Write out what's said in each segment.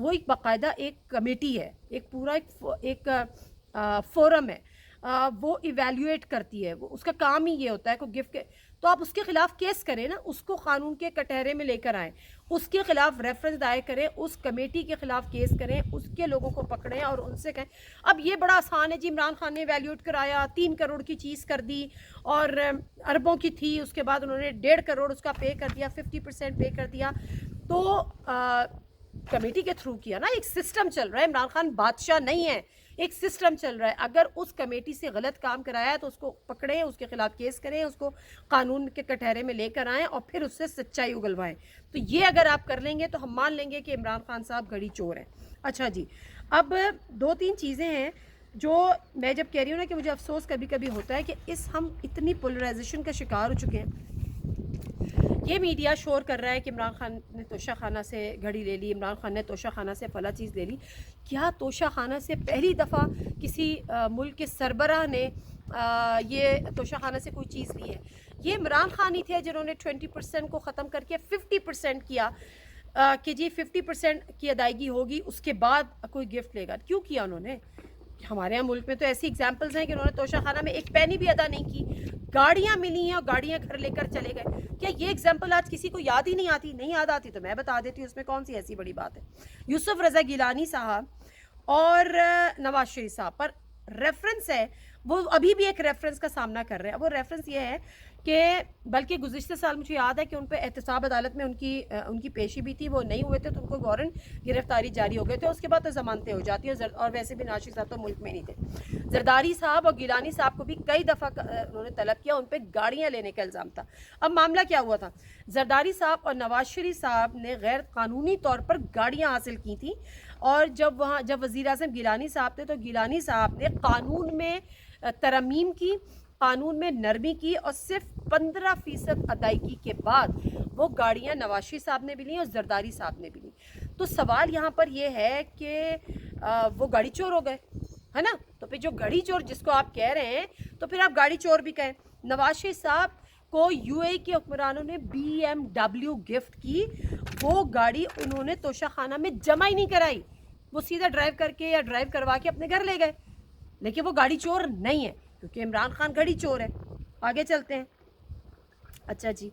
وہ ایک باقاعدہ ایک کمیٹی ہے, ایک پورا ایک فورم ہے, وہ ایویلیویٹ کرتی ہے, وہ اس کا کام ہی یہ ہوتا ہے کہ گفٹ کے, تو آپ اس کے خلاف کیس کریں نا, اس کو قانون کے کٹہرے میں لے کر آئیں, اس کے خلاف ریفرنس دائر کریں, اس کمیٹی کے خلاف کیس کریں, اس کے لوگوں کو پکڑیں اور ان سے کہیں. اب یہ بڑا آسان ہے جی, عمران خان نے ایویلیویٹ کرایا, 3 کروڑ کی چیز کر دی اور اربوں کی تھی, اس کے بعد انہوں نے 1.5 کروڑ اس کا پے کر دیا, 50% پے کر دیا, تو کمیٹی کے تھرو کیا نا, ایک سسٹم چل رہا ہے, عمران خان بادشاہ نہیں ہے, ایک سسٹم چل رہا ہے. اگر اس کمیٹی سے غلط کام کرایا ہے تو اس کو پکڑیں, اس کے خلاف کیس کریں, اس کو قانون کے کٹہرے میں لے کر آئیں اور پھر اس سے سچائی اگلوائیں. تو یہ اگر آپ کر لیں گے تو ہم مان لیں گے کہ عمران خان صاحب گھڑی چور ہیں. اچھا جی, اب 2-3 چیزیں ہیں جو میں جب کہہ رہی ہوں نا کہ مجھے افسوس کبھی کبھی ہوتا ہے کہ ہم اتنی پولرائزیشن کا شکار ہو چکے ہیں. یہ میڈیا شور کر رہا ہے کہ عمران خان نے توشہ خانہ سے گھڑی لے لی, عمران خان نے توشہ خانہ سے فلاں چیز لے لی. کیا توشہ خانہ سے پہلی دفعہ کسی ملک کے سربراہ نے یہ توشہ خانہ سے کوئی چیز لی ہے؟ یہ عمران خان ہی تھے جنہوں نے 20% کو ختم کر کے 50% کیا کہ جی 50% کی ادائیگی ہوگی, اس کے بعد کوئی گفٹ لے گا. کیوں کیا انہوں نے؟ ہمارے یہاں ملک میں تو ایسی ایگزامپلز ہیں کہ انہوں نے توشہ خانہ میں ایک پینی بھی ادا نہیں کی, گاڑیاں ملی ہیں اور گاڑیاں گھر لے کر چلے گئے. کیا یہ ایگزامپل آج کسی کو یاد ہی نہیں آتی؟ نہیں یاد آتی تو میں بتا دیتی ہوں, اس میں کون سی ایسی بڑی بات ہے. یوسف رضا گیلانی صاحب اور نواز شریف صاحب پر ریفرنس ہے, وہ ابھی بھی ایک ریفرنس کا سامنا کر رہے ہیں. وہ ریفرنس یہ ہے کہ بلکہ گزشتہ سال مجھے یاد ہے کہ ان پہ احتساب عدالت میں ان کی پیشی بھی تھی, وہ نہیں ہوئے تھے تو ان کو وارنٹ گرفتاری جاری ہو گئے تھے, اس کے بعد تو ضمانتیں ہو جاتی ہیں, اور ویسے بھی نواز شریف صاحب تو ملک میں نہیں تھے. زرداری صاحب اور گیلانی صاحب کو بھی کئی دفعہ انہوں نے طلب کیا, ان پہ گاڑیاں لینے کا الزام تھا. اب معاملہ کیا ہوا تھا, زرداری صاحب اور نواز شریف صاحب نے غیر قانونی طور پر گاڑیاں حاصل کی تھیں, اور جب وزیر اعظم گیلانی صاحب تھے تو گیلانی صاحب نے قانون میں ترمیم کی, قانون میں نرمی کی, اور صرف 15% ادائیگی کے بعد وہ گاڑیاں نواز شریف صاحب نے بھی لیں اور زرداری صاحب نے بھی لیں. تو سوال یہاں پر یہ ہے کہ وہ گاڑی چور ہو گئے, ہے نا؟ تو پھر جو گاڑی چور جس کو آپ کہہ رہے ہیں, تو پھر آپ گاڑی چور بھی کہیں. نواز شریف صاحب کو UAE کے حکمرانوں نے BMW گفٹ کی, وہ گاڑی انہوں نے توشہ خانہ میں جمع ہی نہیں کرائی, وہ سیدھا ڈرائیو کر کے یا ڈرائیو کروا کے اپنے گھر لے گئے. لیکن وہ گاڑی چور نہیں ہے کیونکہ عمران خان گھڑی چور ہے. آگے چلتے ہیں. اچھا جی,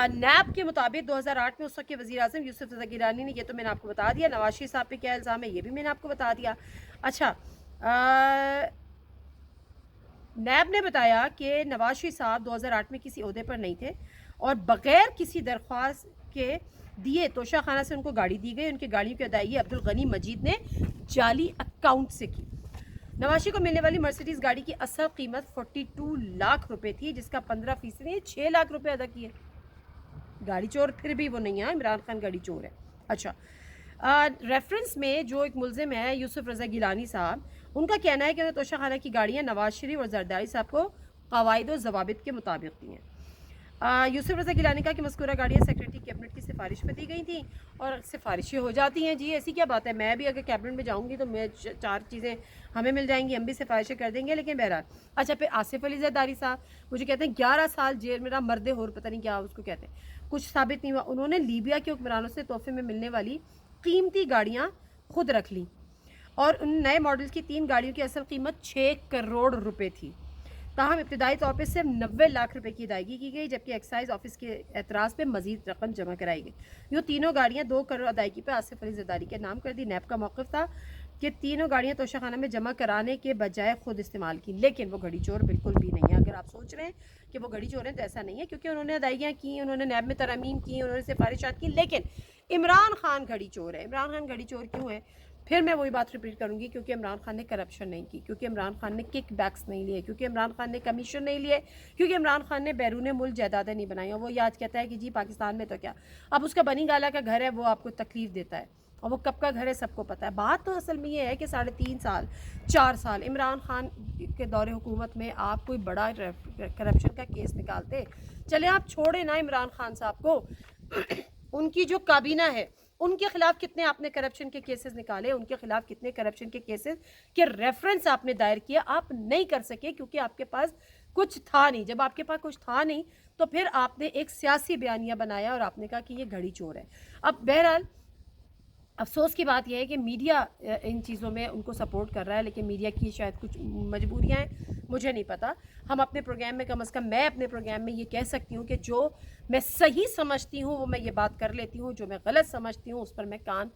نیب کے مطابق 2008 میں اس وقت کے وزیر اعظم یوسف رضا گیلانی نے, یہ تو میں نے آپ کو بتا دیا. نواز شریف صاحب پہ کیا الزام ہے یہ بھی میں نے آپ کو بتا دیا. اچھا, نیب نے بتایا کہ نواز شریف صاحب 2008 میں کسی عہدے پر نہیں تھے اور بغیر کسی درخواست کے دیے توشہ خانہ سے ان کو گاڑی دی گئی. ان کی گاڑیوں کی ادائیگی عبدالغنی مجید نے جعلی اکاؤنٹ سے کی. نواز شریف کو ملنے والی مرسیڈیز گاڑی کی اصل قیمت 42 لاکھ روپے تھی, جس کا 15% نے 6 لاکھ روپے ادا کیے. گاڑی چور پھر بھی وہ نہیں ہے, عمران خان گاڑی چور ہے. اچھا, ریفرنس میں جو ایک ملزم ہے یوسف رضا گیلانی صاحب, ان کا کہنا ہے کہ انہوں نے توشہ خانہ کی گاڑیاں نواز شریف اور زرداری صاحب کو قواعد و ضوابط کے مطابق دی ہیں. یوسف رضا گیلانی کا کہ مذکورہ گاڑیاں سیکریٹری کیبنٹ کی سفارش پہ دی گئی تھیں, اور سفارشیں ہو جاتی ہیں جی, ایسی کیا بات ہے. میں بھی اگر کیبنٹ میں جاؤں گی تو میں 4 چیزیں ہمیں مل جائیں گی, ہم بھی سفارشیں کر دیں گے. لیکن بہرحال, اچھا پھر آصف علی زرداری صاحب مجھے کہتے ہیں 11 سال جیل میں رہا, مرد ہور پتہ نہیں کیا اس کو کہتے ہیں, کچھ ثابت نہیں ہوا. انہوں نے لیبیا کے حکمرانوں سے تحفے میں ملنے والی قیمتی گاڑیاں خود رکھ لیں, اور ان نئے ماڈل کی 3 گاڑیوں کی اصل قیمت 6 کروڑ روپے تھی. تاہم ابتدائی طور پہ صرف 90 لاکھ روپے کی ادائیگی کی گئی, جبکہ ایکسائز آفس کے اعتراض پہ مزید رقم جمع کرائی گئی. یہ تینوں گاڑیاں 2 کروڑ ادائیگی پہ آصف علی زرداری کے نام کر دی. نیب کا موقف تھا کہ تینوں گاڑیاں توشہ خانہ میں جمع کرانے کے بجائے خود استعمال کی. لیکن وہ گھڑی چور بالکل بھی نہیں ہے. اگر آپ سوچ رہے ہیں کہ وہ گھڑی چور ہیں تو ایسا نہیں ہے, کیونکہ انہوں نے ادائیگیاں کی, انہوں نے نیب میں ترامیم کی, انہوں نے سفارشات کی. لیکن عمران خان گھڑی چور ہے. عمران خان گھڑی چور کیوں ہے؟ پھر میں وہی بات ریپیٹ کروں گی, کیونکہ عمران خان نے کرپشن نہیں کی, کیونکہ عمران خان نے کک بیکس نہیں لیے, کیونکہ عمران خان نے کمیشن نہیں لیے, کیونکہ عمران خان نے بیرون ملک جائیدادیں نہیں بنائی. اور وہ آج کہتا ہے کہ جی پاکستان میں تو کیا, اب اس کا بنی گالا کا گھر ہے, وہ آپ کو تکلیف دیتا ہے, اور وہ کب کا گھر ہے سب کو پتہ ہے. بات تو اصل میں یہ ہے کہ 3.5 سال 4 سال عمران خان کے دور حکومت میں آپ کوئی بڑا کرپشن کا کیس نکالتے. چلے آپ چھوڑیں نا عمران خان صاحب کو, ان کی جو کابینہ ہے ان کے خلاف کتنے آپ نے کرپشن کے کیسز نکالے, ان کے خلاف کتنے کرپشن کے کیسز کے ریفرنس آپ نے دائر کیا. آپ نہیں کر سکے کیونکہ آپ کے پاس کچھ تھا نہیں. جب آپ کے پاس کچھ تھا نہیں تو پھر آپ نے ایک سیاسی بیانیہ بنایا اور آپ نے کہا کہ یہ گھڑی چور ہے. اب بہرحال افسوس کی بات یہ ہے کہ میڈیا ان چیزوں میں ان کو سپورٹ کر رہا ہے، لیکن میڈیا کی شاید کچھ مجبوریاں ہیں، مجھے نہیں پتہ. ہم اپنے پروگرام میں کم از کم میں اپنے پروگرام میں یہ کہہ سکتی ہوں کہ جو میں صحیح سمجھتی ہوں وہ میں یہ بات کر لیتی ہوں، جو میں غلط سمجھتی ہوں اس پر میں کان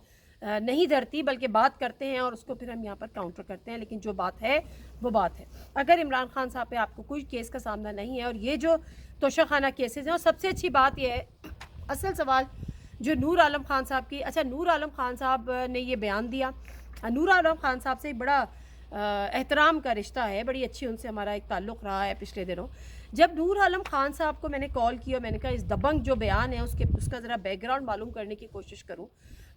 نہیں دھرتی، بلکہ بات کرتے ہیں اور اس کو پھر ہم یہاں پر کاؤنٹر کرتے ہیں. لیکن جو بات ہے وہ بات ہے. اگر عمران خان صاحب پہ آپ کو کوئی کیس کا سامنا نہیں ہے، اور یہ جو توشہ خانہ کیسز ہیں، اور سب سے اچھی بات یہ ہے، اصل سوال جو نور عالم خان صاحب کی، اچھا نور عالم خان صاحب نے یہ بیان دیا. نور عالم خان صاحب سے بڑا احترام کا رشتہ ہے، بڑی اچھی ان سے ہمارا ایک تعلق رہا ہے پچھلے دنوں. جب نور عالم خان صاحب کو میں نے کال کی اور میں نے کہا اس دبنگ جو بیان ہے اس کا ذرا بیک گراؤنڈ معلوم کرنے کی کوشش کروں،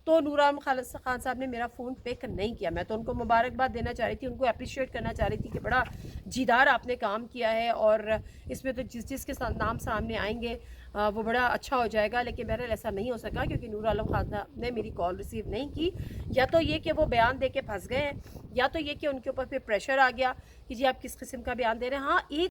تو نور عالم خان صاحب نے میرا فون پک نہیں کیا. میں تو ان کو مبارکباد دینا چاہ رہی تھی، ان کو اپریشیٹ کرنا چاہ رہی تھی کہ بڑا جیدار آپ نے کام کیا ہے، اور اس میں تو جس کے نام سامنے آئیں گے وہ بڑا اچھا ہو جائے گا. لیکن بہرحال ایسا نہیں ہو سکا کیونکہ نور عالم خان نے میری کال ریسیو نہیں کی. یا تو یہ کہ وہ بیان دے کے پھنس گئے ہیں، یا تو یہ کہ ان کے اوپر پھر پریشر آ گیا کہ جی آپ کس قسم کا بیان دے رہے ہیں. ہاں ایک